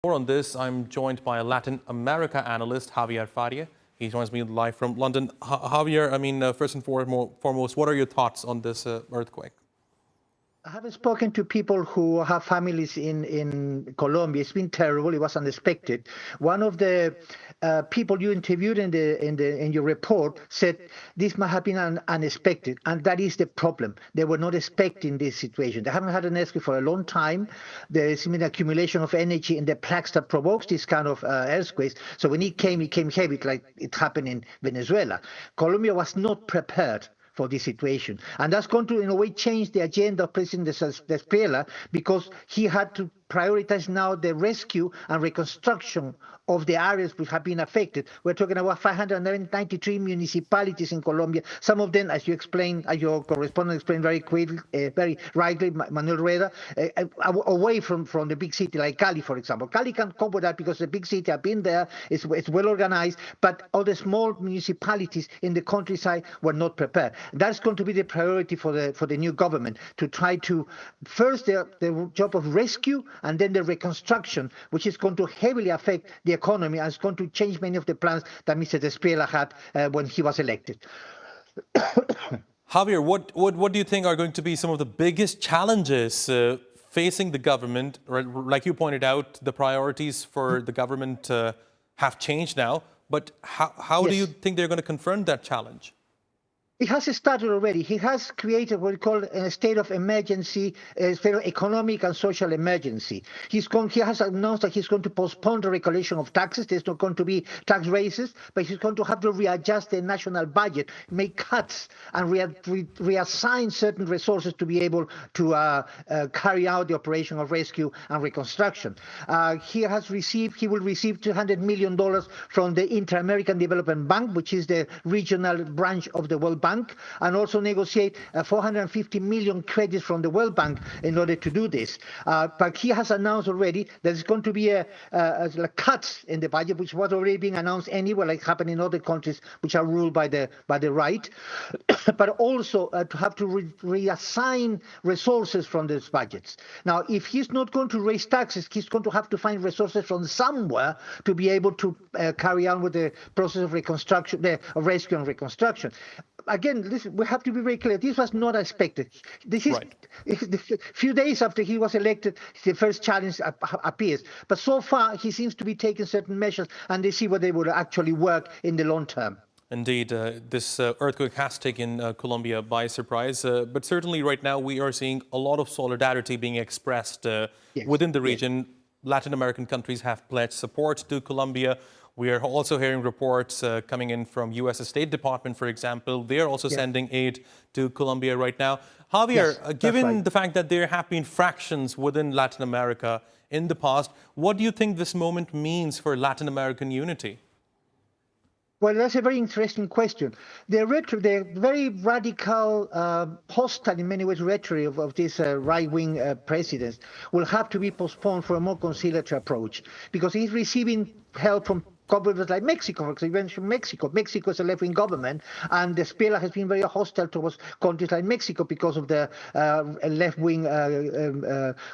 More on this, I'm joined by a Latin America analyst, Javier Farje. He joins me live from London. Javier, first and foremost, what are your thoughts on this earthquake? I haven't spoken to people who have families in Colombia. It's been terrible. It was unexpected. One of the people you interviewed in your report said this might have been unexpected, and that is the problem. They were not expecting this situation. They haven't had an earthquake for a long time. There is an accumulation of energy in the plaques that provokes this kind of earthquakes. So when it came heavy, like it happened in Venezuela. Colombia was not prepared for this situation. And that's going to, in a way, change the agenda of President De Espriella, because he had to prioritize now the rescue and reconstruction of the areas which have been affected. We're talking about 593 municipalities in Colombia. Some of them, as you explained, as your correspondent explained very rightly, Manuel Rueda, away from the big city like Cali, for example. Cali can cope with that because the big city have been there, it's well organized, but all the small municipalities in the countryside were not prepared. That's going to be the priority for the new government, to try to first the job of rescue and then the reconstruction, which is going to heavily affect the economy and is going to change many of the plans that Mr. De Espriella had when he was elected. Javier, what do you think are going to be some of the biggest challenges facing the government? Like you pointed out, the priorities for the government have changed now, but how do you think they're going to confront that challenge? It has started already. He has created what we call a state of emergency, a state of economic and social emergency. He has announced that he's going to postpone the regulation of taxes. There's not going to be tax raises, but he's going to have to readjust the national budget, make cuts, and reassign certain resources to be able to carry out the operation of rescue and reconstruction. He will receive $200 million from the Inter-American Development Bank, which is the regional branch of the World Bank, and also negotiate 450 million credits from the World Bank in order to do this. But he has announced already that there's going to be cuts in the budget, which was already being announced anyway, like happened in other countries which are ruled by the right, but also to have to reassign resources from these budgets. Now, if he's not going to raise taxes, he's going to have to find resources from somewhere to be able to carry on with the process of reconstruction, of rescue and reconstruction. Again, we have to be very clear. This was not expected. This is a few days after he was elected, the first challenge appears. But so far, he seems to be taking certain measures, and they see whether they will actually work in the long term. Indeed, this earthquake has taken Colombia by surprise. But certainly right now, we are seeing a lot of solidarity being expressed within the region. Yes. Latin American countries have pledged support to Colombia. We are also hearing reports coming in from U.S. State Department, for example. They are also sending aid to Colombia right now. Javier, given the fact that there have been fractions within Latin America in the past, what do you think this moment means for Latin American unity? Well, that's a very interesting question. The very radical, hostile in many ways rhetoric of this right-wing president will have to be postponed for a more conciliatory approach, because he's receiving help from governments like Mexico, for example. You mentioned Mexico. Mexico is a left-wing government, and De Espriella has been very hostile towards countries like Mexico because of the left-wing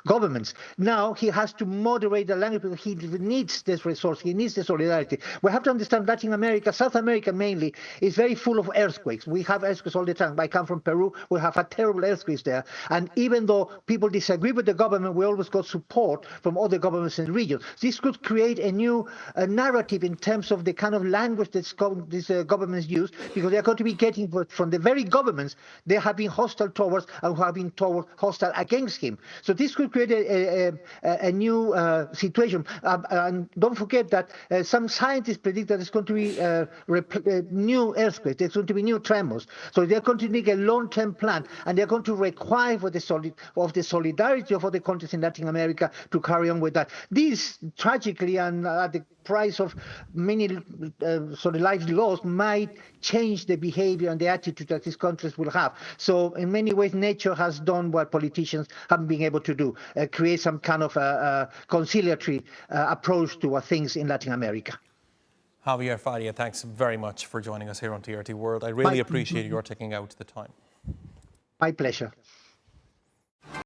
governments. Now he has to moderate the language because he needs this resource. He needs the solidarity. We have to understand Latin America, South America mainly, is very full of earthquakes. We have earthquakes all the time. I come from Peru. We have had terrible earthquakes there. And even though people disagree with the government, we always got support from other governments in the region. This could create a new narrative in terms of the kind of language that these governments use, because they're going to be getting from the very governments they have been hostile towards and who have been hostile against him. So this could create a new situation. And don't forget that some scientists predict that there's going to be new earthquakes, there's going to be new tremors. So they're going to make a long-term plan, and they're going to require for the solidarity of other countries in Latin America to carry on with that. This, tragically, and at the price of many lives lost, might change the behavior and the attitude that these countries will have. So in many ways, nature has done what politicians haven't been able to do, create some kind of conciliatory approach to things in Latin America. Javier Farje, thanks very much for joining us here on TRT World. I really appreciate your taking out the time. My pleasure.